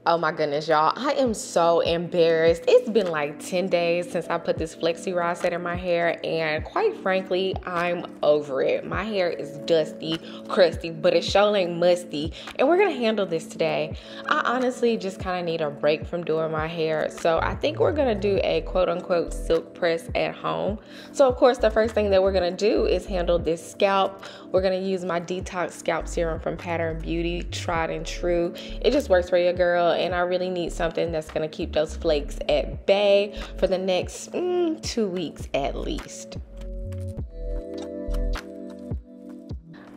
Oh my goodness, y'all, I am so embarrassed. It's been like 10 days since I put this flexi rod set in my hair, and quite frankly, I'm over it. My hair is dusty, crusty, but it's sure ain't musty, and we're gonna handle this today. I honestly just kind of need a break from doing my hair, so I think we're gonna do a quote-unquote silk press at home. So of course, the first thing that we're gonna do is handle this scalp. We're gonna use my detox scalp serum from Pattern Beauty, tried and true. It just works for your girl, and I really need something that's gonna keep those flakes at bay for the next 2 weeks at least.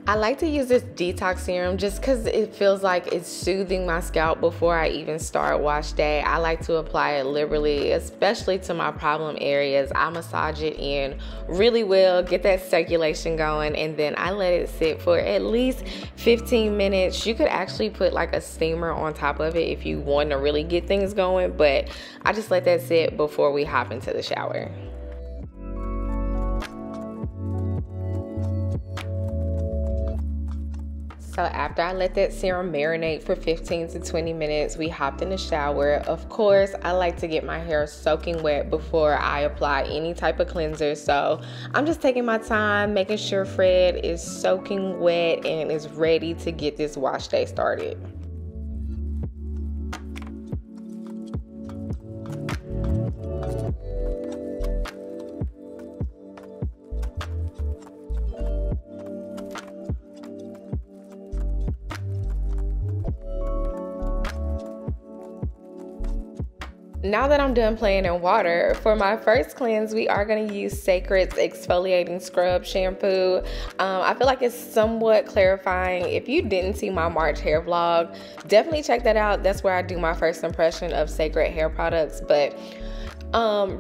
I like to use this detox serum just because it feels like it's soothing my scalp before I even start wash day. I like to apply it liberally, especially to my problem areas. I massage it in really well, get that circulation going, and then I let it sit for at least 15 minutes. You could actually put like a steamer on top of it if you want to really get things going, but I just let that sit before we hop into the shower. So after I let that serum marinate for 15 to 20 minutes, we hopped in the shower. Of course, I like to get my hair soaking wet before I apply any type of cleanser. So I'm just taking my time, making sure Fred is soaking wet and is ready to get this wash day started. Now that I'm done playing in water, for my first cleanse, we are going to use Cecred's exfoliating scrub shampoo. I feel like it's somewhat clarifying. If you didn't see my March hair vlog, definitely check that out. That's where I do my first impression of Cecred hair products. But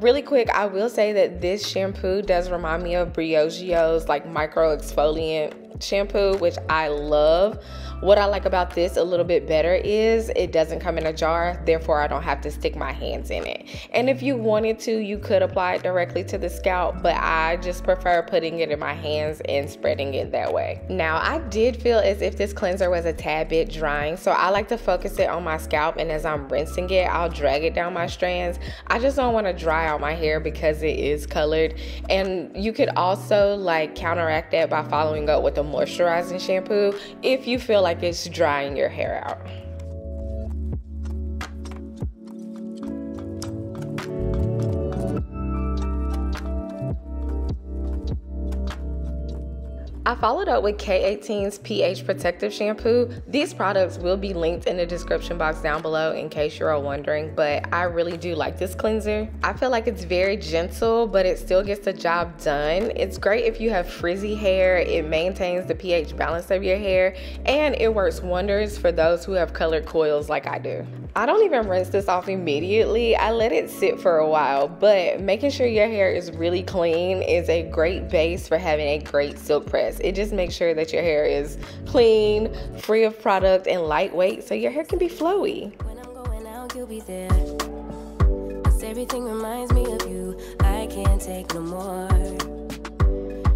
really quick, I will say that this shampoo does remind me of Briogeo's like micro exfoliant shampoo, which I love. What I like about this a little bit better is it doesn't come in a jar, therefore I don't have to stick my hands in it. And if you wanted to, you could apply it directly to the scalp, but I just prefer putting it in my hands and spreading it that way. Now, I did feel as if this cleanser was a tad bit drying, so I like to focus it on my scalp, and as I'm rinsing it, I'll drag it down my strands. I just don't want to dry out my hair because it is colored. And you could also like counteract that by following up with a moisturizing shampoo if you feel like it's drying your hair out. I followed up with K18's pH Protective Shampoo. These products will be linked in the description box down below in case you're wondering, but I really do like this cleanser. I feel like it's very gentle, but it still gets the job done. It's great if you have frizzy hair, it maintains the pH balance of your hair, and it works wonders for those who have colored coils like I do. I don't even rinse this off immediately. I let it sit for a while, but making sure your hair is really clean is a great base for having a great silk press. It just makes sure that your hair is clean, free of product, and lightweight so your hair can be flowy. When I'm going out, you'll be there. 'Cause everything reminds me of you. I can't take no more.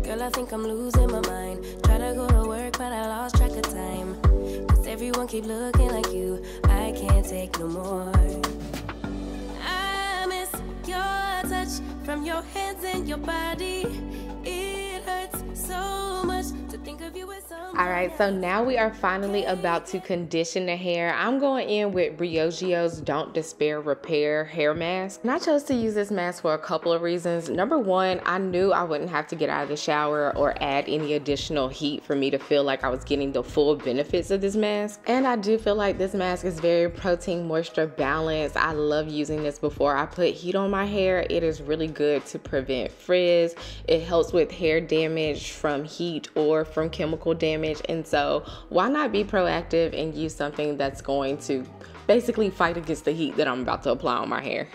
Girl, I think I'm losing my mind. Try to go to work, but I lost track of time. 'Cause everyone keep looking like you. I can't take no more. I miss your touch from your hands and your body. It hurts so much to think of you as someone. All right, so now we are finally about to condition the hair. I'm going in with Briogeo's Don't Despair Repair hair mask. And I chose to use this mask for a couple of reasons. Number one, I knew I wouldn't have to get out of the shower or add any additional heat for me to feel like I was getting the full benefits of this mask. And I do feel like this mask is very protein moisture balanced. I love using this before I put heat on my hair. It is really good to prevent frizz. It helps with hair damage from heat or from chemical damage, and so why not be proactive and use something that's going to basically fight against the heat that I'm about to apply on my hair.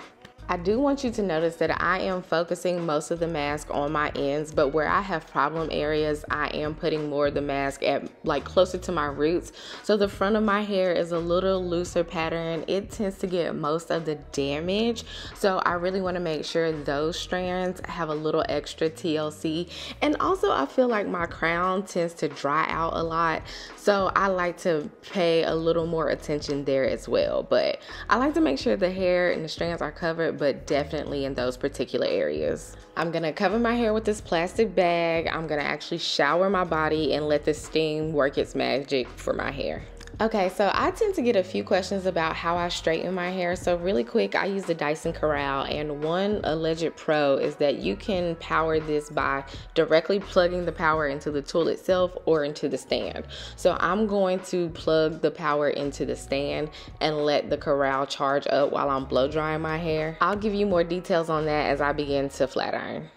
I do want you to notice that I am focusing most of the mask on my ends, but where I have problem areas, I am putting more of the mask at like closer to my roots. So the front of my hair is a little looser pattern. It tends to get most of the damage. So I really want to make sure those strands have a little extra TLC. And also I feel like my crown tends to dry out a lot. So I like to pay a little more attention there as well. But I like to make sure the hair and the strands are covered, but definitely in those particular areas. I'm gonna cover my hair with this plastic bag. I'm gonna actually shower my body and let the steam work its magic for my hair. Okay, so I tend to get a few questions about how I straighten my hair. So really quick, I use the Dyson corrale, and one alleged pro is that you can power this by directly plugging the power into the tool itself or into the stand. So I'm going to plug the power into the stand and let the corrale charge up while I'm blow drying my hair. I'll give you more details on that as I begin to flat iron.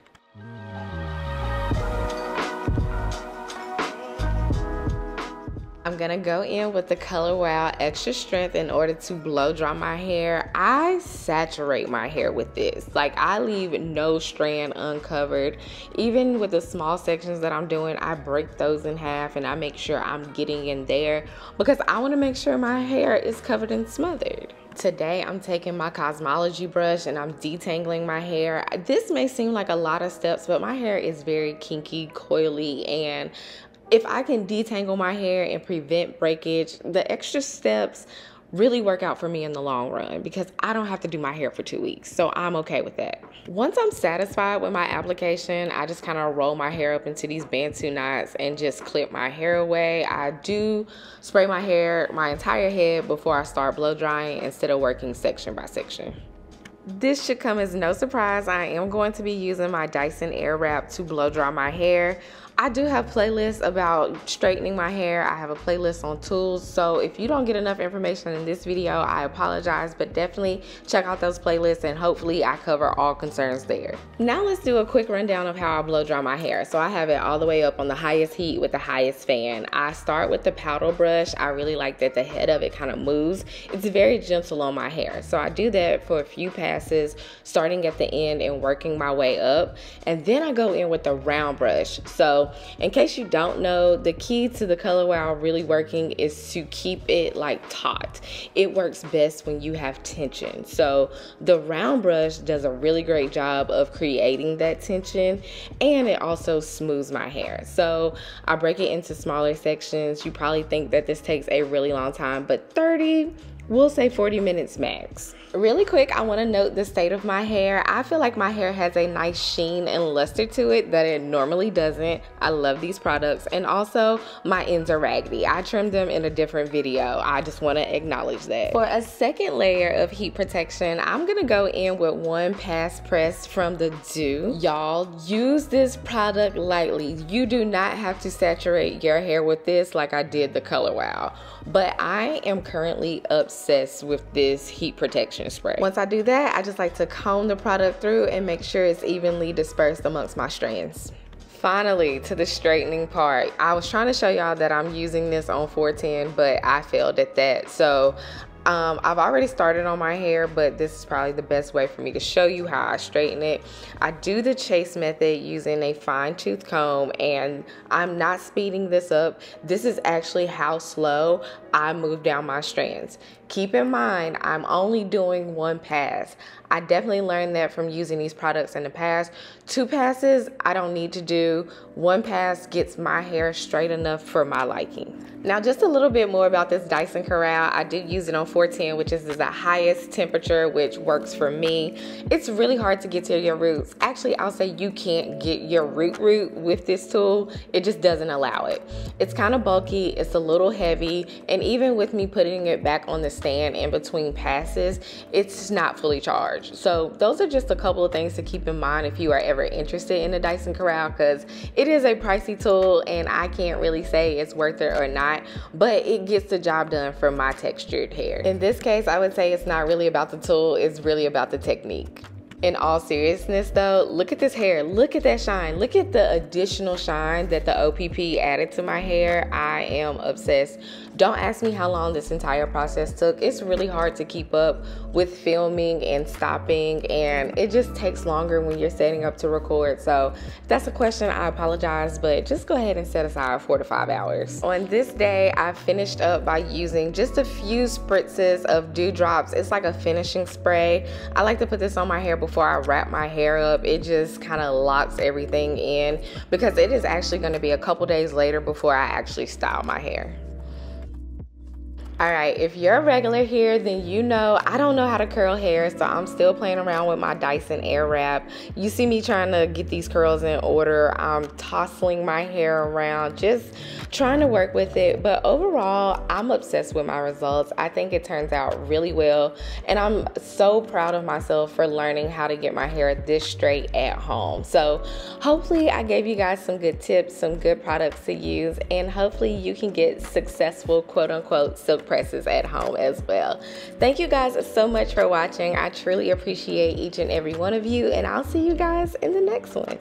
I'm gonna go in with the Color Wow Extra Strength in order to blow dry my hair. I saturate my hair with this. Like, I leave no strand uncovered. Even with the small sections that I'm doing, I break those in half and I make sure I'm getting in there because I wanna make sure my hair is covered and smothered. Today, I'm taking my cosmology brush and I'm detangling my hair. This may seem like a lot of steps, but my hair is very kinky, coily, and if I can detangle my hair and prevent breakage, the extra steps really work out for me in the long run because I don't have to do my hair for 2 weeks, so I'm okay with that. Once I'm satisfied with my application, I just kind of roll my hair up into these Bantu knots and just clip my hair away. I do spray my hair, my entire head, before I start blow drying instead of working section by section. This should come as no surprise. I am going to be using my Dyson airwrap to blow dry my hair. I do have playlists about straightening my hair. I have a playlist on tools. So if you don't get enough information in this video, I apologize, but definitely check out those playlists and hopefully I cover all concerns there. Now let's do a quick rundown of how I blow dry my hair. So I have it all the way up on the highest heat with the highest fan. I start with the paddle brush. I really like that the head of it kind of moves. It's very gentle on my hair. So I do that for a few passes, starting at the end and working my way up. And then I go in with the round brush. So in case you don't know, the key to the Color Wow really working is to keep it like taut. It works best when you have tension. So the round brush does a really great job of creating that tension, and it also smooths my hair. So I break it into smaller sections. You probably think that this takes a really long time, but 30, we'll say 40 minutes max. Really quick, I want to note the state of my hair. I feel like my hair has a nice sheen and luster to it that it normally doesn't. I love these products, and also my ends are raggedy. I trimmed them in a different video. I just want to acknowledge that. For a second layer of heat protection, I'm gonna go in with one pass press from the doux. Y'all, use this product lightly. You do not have to saturate your hair with this like I did the Color Wow, but I am currently obsessed with this heat protection spray. Once I do that, I just like to comb the product through and make sure it's evenly dispersed amongst my strands. Finally, to the straightening part. I was trying to show y'all that I'm using this on 410, but I failed at that. So I've already started on my hair, but this is probably the best way for me to show you how I straighten it. I do the chase method using a fine tooth comb, and I'm not speeding this up. This is actually how slow I move down my strands. Keep in mind, I'm only doing one pass. I definitely learned that from using these products in the past. 2 passes, I don't need to do. 1 pass gets my hair straight enough for my liking. Now, just a little bit more about this Dyson corrale. I did use it on 410, which is the highest temperature, which works for me. It's really hard to get to your roots. Actually, I'll say you can't get your root with this tool. It just doesn't allow it. It's kind of bulky, it's a little heavy, and even with me putting it back on the stand in between passes, it's not fully charged. So those are just a couple of things to keep in mind if you are ever interested in the Dyson corrale, because it is a pricey tool and I can't really say it's worth it or not, but it gets the job done for my textured hair. In this case, I would say it's not really about the tool, it's really about the technique. In all seriousness though, look at this hair. Look at that shine. Look at the additional shine that the OPP added to my hair. I am obsessed. Don't ask me how long this entire process took. It's really hard to keep up with filming and stopping, and it just takes longer when you're setting up to record. So if that's a question, I apologize, but just go ahead and set aside 4 to 5 hours. On this day, I finished up by using just a few spritzes of dewdrops. It's like a finishing spray. I like to put this on my hair before I wrap my hair up. It just kind of locks everything in because it is actually going to be a couple days later before I actually style my hair. All right, if you're a regular here, then you know I don't know how to curl hair, so I'm still playing around with my Dyson airwrap. You see me trying to get these curls in order. I'm tossing my hair around, just trying to work with it. But overall, I'm obsessed with my results. I think it turns out really well, and I'm so proud of myself for learning how to get my hair this straight at home. So hopefully I gave you guys some good tips, some good products to use, and hopefully you can get successful quote-unquote silk presses at home as well. Thank you guys so much for watching. I truly appreciate each and every one of you, and I'll see you guys in the next one.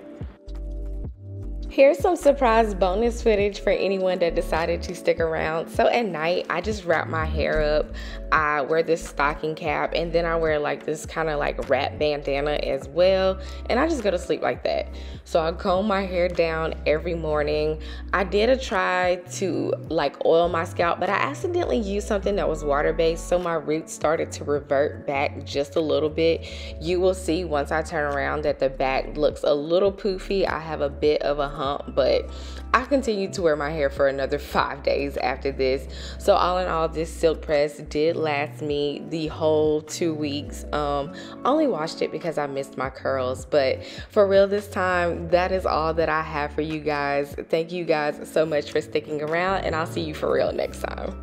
Here's some surprise bonus footage for anyone that decided to stick around. So at night, I just wrap my hair up. I wear this stocking cap, and then I wear like this kind of like wrap bandana as well. And I just go to sleep like that. So I comb my hair down every morning. I did try to like oil my scalp, but I accidentally used something that was water-based, so my roots started to revert back just a little bit. You will see once I turn around that the back looks a little poofy. I have a bit of a hump, but I continued to wear my hair for another 5 days after this. So all in all, this silk press did last me the whole 2 weeks. Only washed it because I missed my curls, but for real this time, that is all that I have for you guys. Thank you guys so much for sticking around, and I'll see you for real next time.